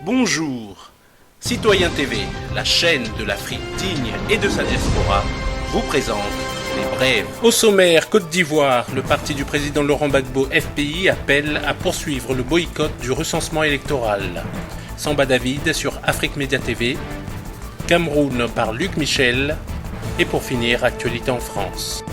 Bonjour, Citoyen TV, la chaîne de l'Afrique digne et de sa diaspora, vous présente les brèves. Au sommaire, Côte d'Ivoire, le parti du président Laurent Gbagbo FPI appelle à poursuivre le boycott du recensement électoral. Samba David sur Afrique Média TV, Cameroun par Luc Michel, et pour finir, actualité en France.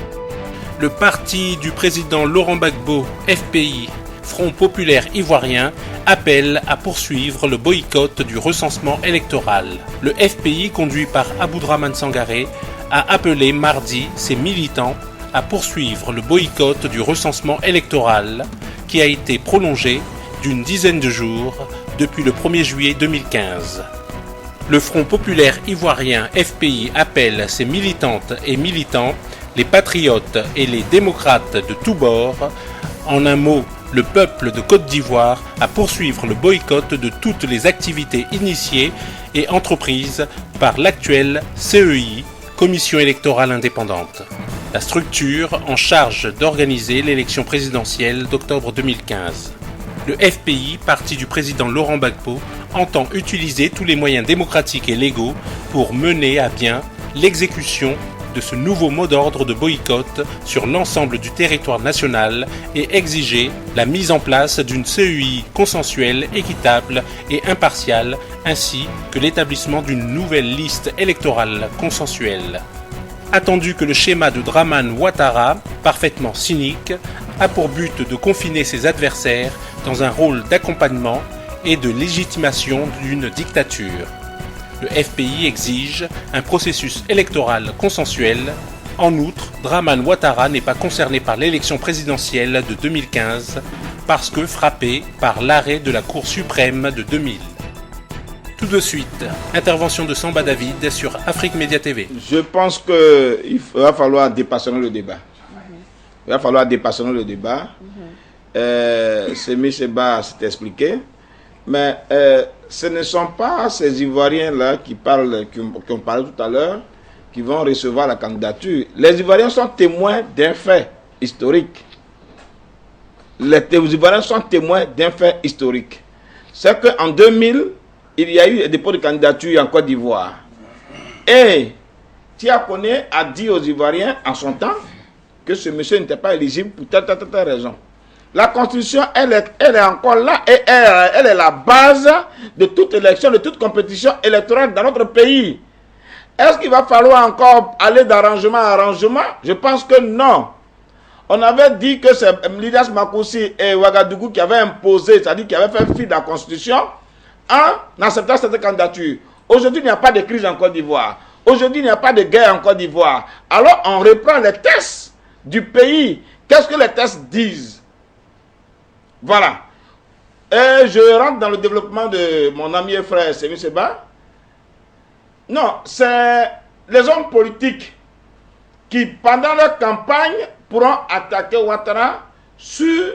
Le parti du président Laurent Gbagbo FPI, Front populaire ivoirien, appelle à poursuivre le boycott du recensement électoral. Le FPI, conduit par Aboudraman Sangaré, a appelé mardi ses militants à poursuivre le boycott du recensement électoral qui a été prolongé d'une dizaine de jours depuis le 1er juillet 2015. Le Front populaire ivoirien FPI appelle ses militantes et militants, les patriotes et les démocrates de tous bords, en un mot, le peuple de Côte d'Ivoire, à poursuivre le boycott de toutes les activités initiées et entreprises par l'actuelle CEI, Commission électorale indépendante, la structure en charge d'organiser l'élection présidentielle d'octobre 2015. Le FPI, parti du président Laurent Gbagbo, entend utiliser tous les moyens démocratiques et légaux pour mener à bien l'exécution de ce nouveau mot d'ordre de boycott sur l'ensemble du territoire national et exiger la mise en place d'une CEI consensuelle, équitable et impartiale, ainsi que l'établissement d'une nouvelle liste électorale consensuelle. Attendu que le schéma de Dramane Ouattara, parfaitement cynique, a pour but de confiner ses adversaires dans un rôle d'accompagnement et de légitimation d'une dictature. Le FPI exige un processus électoral consensuel. En outre, Dramane Ouattara n'est pas concerné par l'élection présidentielle de 2015 parce que frappé par l'arrêt de la Cour suprême de 2000. Tout de suite, intervention de Samba David sur Afrique Média TV. Je pense qu'il va falloir dépassionner le débat. Il va falloir dépassionner le débat. Semi Seba s'est expliqué. Mais ce ne sont pas ces Ivoiriens-là qui ont parlé tout à l'heure, qui vont recevoir la candidature. Les Ivoiriens sont témoins d'un fait historique. Les Ivoiriens sont témoins d'un fait historique. C'est qu'en 2000, il y a eu des dépôts de candidature en Côte d'Ivoire. Et Tiakoné a dit aux Ivoiriens en son temps que ce monsieur n'était pas éligible pour telle raison. La Constitution, elle est encore là et elle est la base de toute élection, de toute compétition électorale dans notre pays. Est-ce qu'il va falloir encore aller d'arrangement à arrangement? Je pense que non. On avait dit que c'est Lidas Makoussi et Ouagadougou qui avaient imposé, c'est-à-dire qui avaient fait fi de la Constitution en acceptant cette candidature. Aujourd'hui, il n'y a pas de crise en Côte d'Ivoire. Aujourd'hui, il n'y a pas de guerre en Côte d'Ivoire. Alors, on reprend les tests du pays. Qu'est-ce que les tests disent? Voilà. Et je rentre dans le développement de mon ami et frère Semi Seba. Non, c'est les hommes politiques qui, pendant leur campagne, pourront attaquer Ouattara sur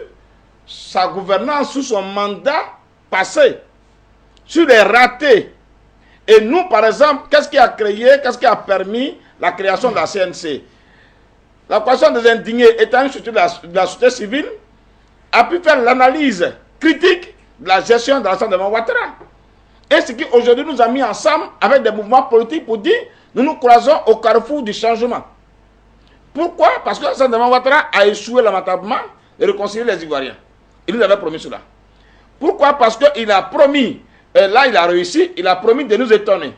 sa gouvernance, sur son mandat passé, sur les ratés. Et nous, par exemple, qu'est-ce qui a permis la création de la CNC? La coalition des indignés étant une structure de la société civile, a pu faire l'analyse critique de la gestion de l'Assemblée Ouattara. Et ce qui aujourd'hui nous a mis ensemble avec des mouvements politiques pour dire nous nous croisons au carrefour du changement. Pourquoi? Parce que l'Assemblée Ouattara a échoué lamentablement de réconcilier les Ivoiriens. Il nous avait promis cela. Pourquoi? Parce qu'il a promis, là il a réussi, il a promis de nous étonner.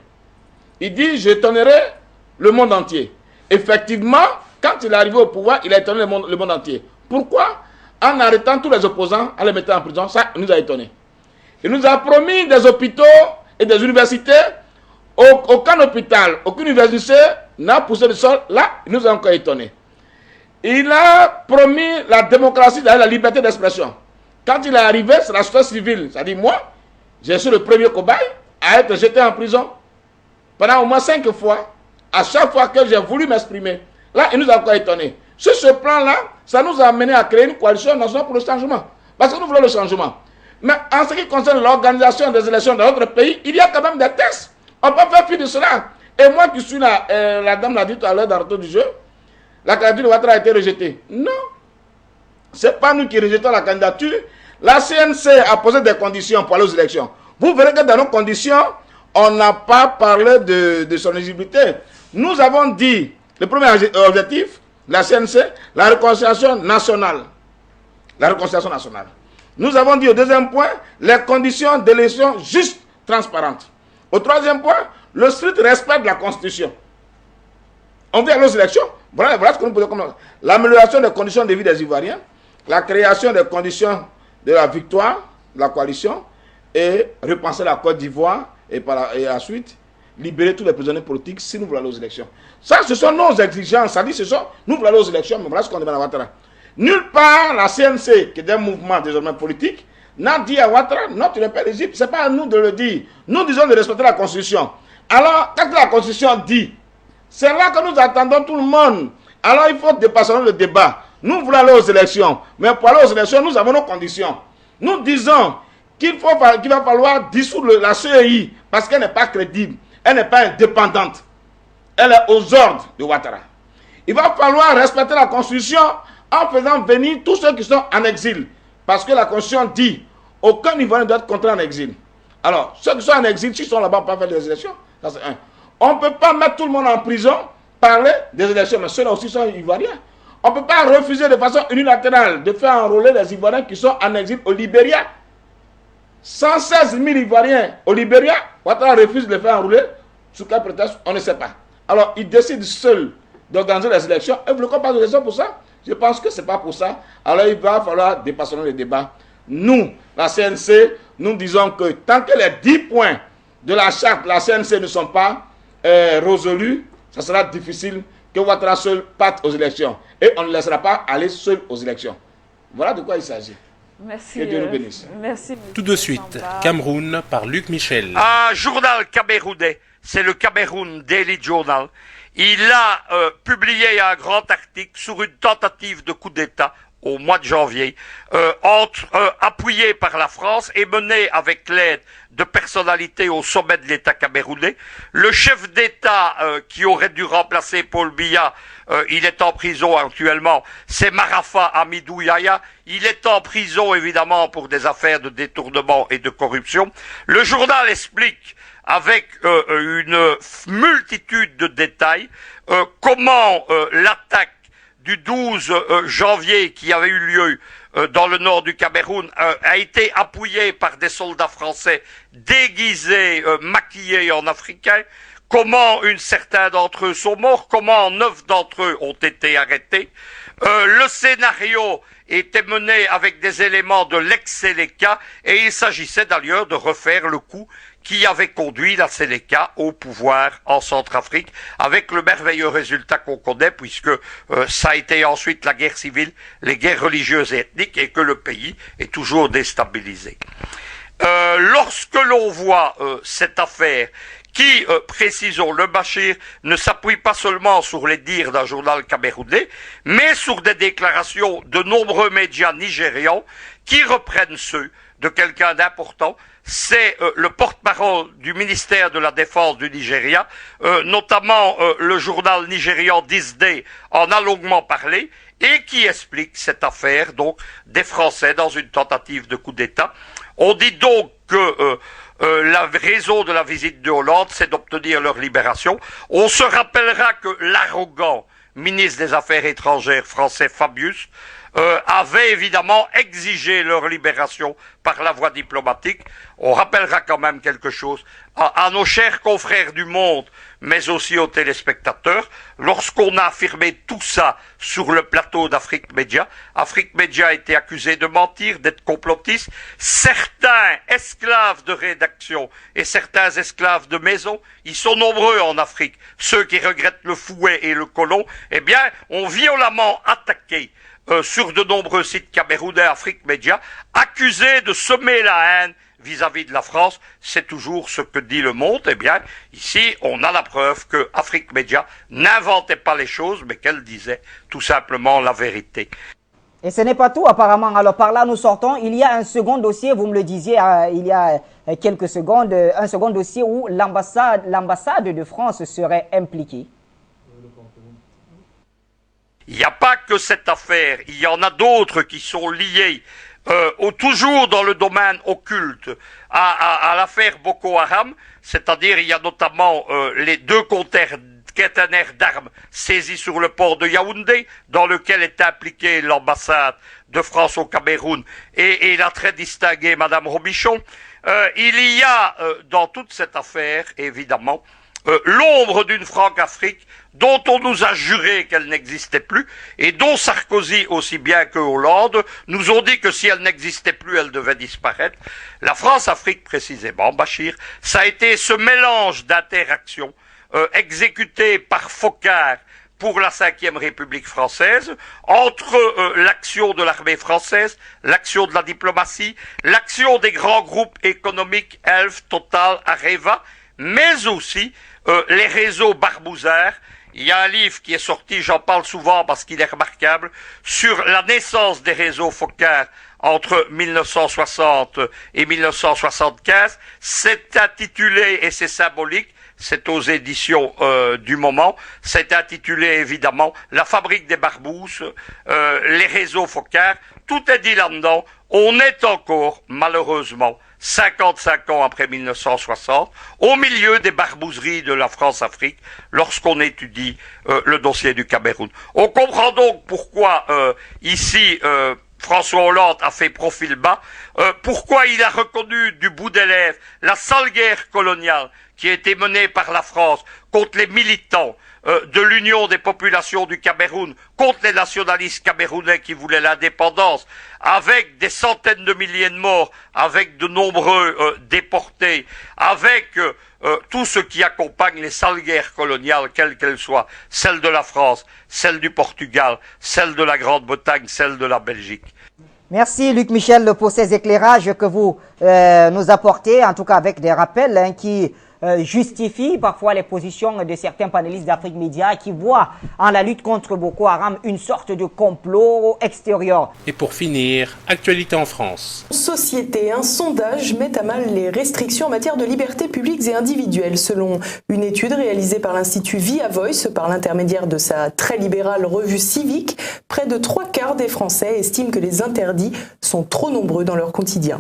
Il dit j'étonnerai le monde entier. Effectivement, quand il est arrivé au pouvoir, il a étonné le monde entier. Pourquoi? En arrêtant tous les opposants, en les mettant en prison, ça nous a étonnés. Il nous a promis des hôpitaux et des universités. Aucun hôpital, aucune université n'a poussé le sol. Là, il nous a encore étonnés. Il a promis la démocratie, la liberté d'expression. Quand il est arrivé, c'est la société civile. C'est-à-dire moi, j'ai suis le premier cobaye à être jeté en prison. Pendant au moins 5 fois, à chaque fois que j'ai voulu m'exprimer. Là, il nous a encore étonnés. Sur ce plan-là, ça nous a amené à créer une coalition nationale pour le changement. Parce que nous voulons le changement. Mais en ce qui concerne l'organisation des élections dans notre pays, il y a quand même des textes. On peut faire fi de cela. Et moi qui suis là, la dame l'a dit tout à l'heure dans le retour du jeu, la candidature de Ouattara a été rejetée. Non. Ce n'est pas nous qui rejetons la candidature. La CNC a posé des conditions pour aller aux élections. Vous verrez que dans nos conditions, on n'a pas parlé de son éligibilité. Nous avons dit, le premier objectif, la CNC, la réconciliation nationale. La réconciliation nationale. Nous avons dit au deuxième point, les conditions d'élection justes, transparentes. Au troisième point, le strict respect de la Constitution. On vient aux élections, voilà ce que nous pouvons comme l'amélioration des conditions de vie des Ivoiriens, la création des conditions de la victoire de la coalition et repenser la Côte d'Ivoire et ensuite libérer tous les prisonniers politiques si nous voulons aller aux élections. Ça, ce sont nos exigences. Ça dit, nous voulons aller aux élections, mais voilà ce qu'on demande à Ouattara. Nulle part, la CNC, qui est un mouvement désormais politique, n'a dit à Ouattara, non, tu n'es pas éligible. Ce n'est pas à nous de le dire. Nous disons de respecter la Constitution. Alors, quand la Constitution dit, c'est là que nous attendons tout le monde. Alors, il faut dépasser le débat. Nous voulons aller aux élections. Mais pour aller aux élections, nous avons nos conditions. Nous disons qu'il va falloir dissoudre la CEI parce qu'elle n'est pas crédible. Elle n'est pas indépendante. Elle est aux ordres de Ouattara. Il va falloir respecter la Constitution en faisant venir tous ceux qui sont en exil. Parce que la Constitution dit aucun Ivoirien ne doit être contraint en exil. Alors, ceux qui sont en exil, s'ils sont là-bas, on peut pas faire des élections. Ça, c'est un. On ne peut pas mettre tout le monde en prison, parler des élections, mais ceux-là aussi sont Ivoiriens. On ne peut pas refuser de façon unilatérale de faire enrôler les Ivoiriens qui sont en exil au Libéria. 116 000 Ivoiriens au Libéria, Ouattara refuse de les faire enrôler. Sous quel prétexte, on ne sait pas. Alors, il décide seul d'organiser les élections. Et vous ne voulez pas de raison pour ça? Je pense que ce n'est pas pour ça. Alors, il va falloir dépasser le débat. Nous, la CNC, nous disons que tant que les 10 points de la charte de la CNC ne sont pas résolus, ça sera difficile que Ouattara seul parte aux élections. Et on ne laissera pas aller seul aux élections. Voilà de quoi il s'agit. Merci. Que Dieu nous bénisse. Merci. Tout de suite, Cameroun par Luc Michel. Un journal camerounais, c'est le Cameroun Daily Journal. Il a publié un grand article sur une tentative de coup d'État au mois de janvier, appuyé par la France et mené avec l'aide de personnalités au sommet de l'État camerounais. Le chef d'État qui aurait dû remplacer Paul Biya, il est en prison actuellement, c'est Marafa Hamidou Yahya. Il est en prison évidemment pour des affaires de détournement et de corruption. Le journal explique avec une multitude de détails comment l'attaque du 12 janvier qui avait eu lieu dans le nord du Cameroun a été appuyée par des soldats français déguisés, maquillés en africains, comment certains d'entre eux sont morts, comment 9 d'entre eux ont été arrêtés. Le scénario était mené avec des éléments de l'ex-Séléka et il s'agissait d'ailleurs de refaire le coup qui avait conduit la Séléka au pouvoir en Centrafrique, avec le merveilleux résultat qu'on connaît, puisque ça a été ensuite la guerre civile, les guerres religieuses et ethniques, et que le pays est toujours déstabilisé. Lorsque l'on voit cette affaire, qui, précisons, le Bachir ne s'appuie pas seulement sur les dires d'un journal camerounais, mais sur des déclarations de nombreux médias nigérians qui reprennent ceux de quelqu'un d'important, c'est le porte-parole du ministère de la Défense du Nigeria, notamment le journal nigérian This Day en a longuement parlé, et qui explique cette affaire donc des Français dans une tentative de coup d'État. On dit donc que la raison de la visite de Hollande, c'est d'obtenir leur libération. On se rappellera que l'arrogant ministre des Affaires étrangères français Fabius avait évidemment exigé leur libération par la voie diplomatique. On rappellera quand même quelque chose à nos chers confrères du Monde, mais aussi aux téléspectateurs. Lorsqu'on a affirmé tout ça sur le plateau d'Afrique Média, Afrique Média a été accusé de mentir, d'être complotiste. Certains esclaves de rédaction et certains esclaves de maison, ils sont nombreux en Afrique. Ceux qui regrettent le fouet et le colon, eh bien, ont violemment attaqué sur de nombreux sites camerounais, Afrique Média, accusés de semer la haine vis-à-vis de la France. C'est toujours ce que dit le Monde. Eh bien, ici, on a la preuve que Afrique Média n'inventait pas les choses, mais qu'elle disait tout simplement la vérité. Et ce n'est pas tout apparemment. Alors par là, nous sortons. Il y a un second dossier, vous me le disiez il y a quelques secondes, un second dossier où l'ambassade de France serait impliquée. Il n'y a pas que cette affaire, il y en a d'autres qui sont liées toujours dans le domaine occulte, à l'affaire Boko Haram, c'est-à-dire il y a notamment les 2 containers d'armes saisis sur le port de Yaoundé, dans lequel est impliquée l'ambassade de France au Cameroun et la très distinguée Madame Robichon. Il y a dans toute cette affaire, évidemment, l'ombre d'une Franc-Afrique dont on nous a juré qu'elle n'existait plus et dont Sarkozy, aussi bien que Hollande, nous ont dit que si elle n'existait plus, elle devait disparaître. La France-Afrique, précisément, Bachir, ça a été ce mélange d'interactions exécuté par Foccart pour la 5e République française, entre l'action de l'armée française, l'action de la diplomatie, l'action des grands groupes économiques, Elf, Total, Areva, mais aussi les réseaux barbouzards. Il y a un livre qui est sorti, j'en parle souvent parce qu'il est remarquable, sur la naissance des réseaux Foccart entre 1960 et 1975. C'est intitulé, et c'est symbolique, c'est aux éditions du moment, c'est intitulé évidemment La fabrique des barbouzes, les réseaux Foccart. Tout est dit là-dedans. On est encore, malheureusement, 55 ans après 1960, au milieu des barbouzeries de la France-Afrique, lorsqu'on étudie le dossier du Cameroun. On comprend donc pourquoi ici François Hollande a fait profil bas, pourquoi il a reconnu du bout des lèvres la sale guerre coloniale qui a été menée par la France contre les militants de l'Union des populations du Cameroun, contre les nationalistes camerounais qui voulaient l'indépendance, avec des centaines de milliers de morts, avec de nombreux déportés, avec tout ce qui accompagne les sales guerres coloniales, quelles qu'elles soient, celle de la France, celle du Portugal, celle de la Grande-Bretagne, celle de la Belgique. Merci Luc Michel pour ces éclairages que vous nous apportez, en tout cas avec des rappels qui justifie parfois les positions de certains panélistes d'Afrique Média qui voient en la lutte contre Boko Haram une sorte de complot extérieur. Et pour finir, actualité en France. Société, un sondage met à mal les restrictions en matière de libertés publiques et individuelles. Selon une étude réalisée par l'Institut Via Voice par l'intermédiaire de sa très libérale revue Civique, près de 3/4 des Français estiment que les interdits sont trop nombreux dans leur quotidien.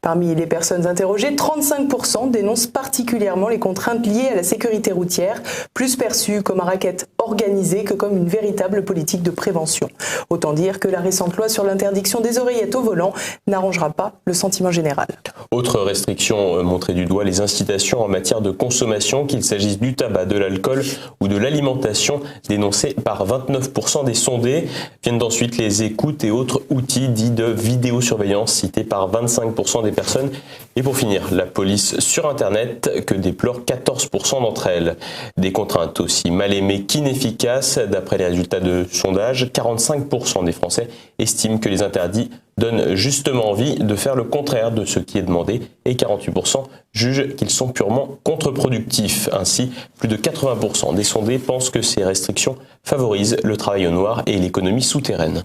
Parmi les personnes interrogées, 35% dénoncent particulièrement les contraintes liées à la sécurité routière, plus perçues comme un racket organisé que comme une véritable politique de prévention. Autant dire que la récente loi sur l'interdiction des oreillettes au volant n'arrangera pas le sentiment général. Autre restriction montrée du doigt, les incitations en matière de consommation, qu'il s'agisse du tabac, de l'alcool ou de l'alimentation, dénoncées par 29% des sondés. Viennent ensuite les écoutes et autres outils dits de vidéosurveillance, cités par 25% des personnes. Et pour finir, la police sur Internet, que déplorent 14% d'entre elles. Des contraintes aussi mal aimées qu'inefficaces. D'après les résultats de sondage, 45% des Français estiment que les interdits donnent justement envie de faire le contraire de ce qui est demandé et 48% jugent qu'ils sont purement contre-productifs. Ainsi, plus de 80% des sondés pensent que ces restrictions favorisent le travail au noir et l'économie souterraine.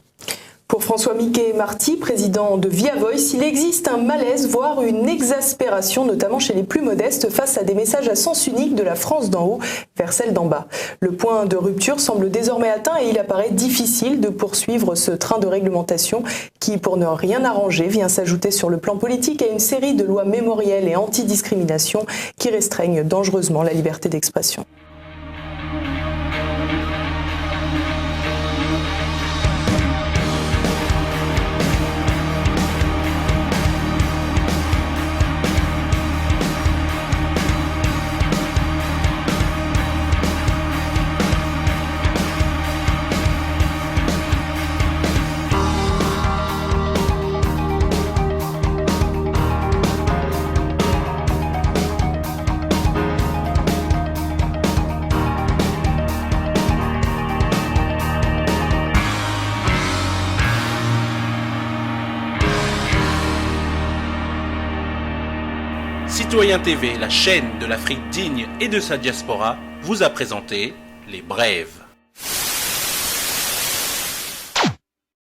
Pour François Miquet-Marty, président de Via Voice, il existe un malaise, voire une exaspération, notamment chez les plus modestes, face à des messages à sens unique de la France d'en haut vers celle d'en bas. Le point de rupture semble désormais atteint et il apparaît difficile de poursuivre ce train de réglementation qui, pour ne rien arranger, vient s'ajouter sur le plan politique à une série de lois mémorielles et anti-discrimination qui restreignent dangereusement la liberté d'expression. Citoyen TV, la chaîne de l'Afrique digne et de sa diaspora, vous a présenté Les Brèves.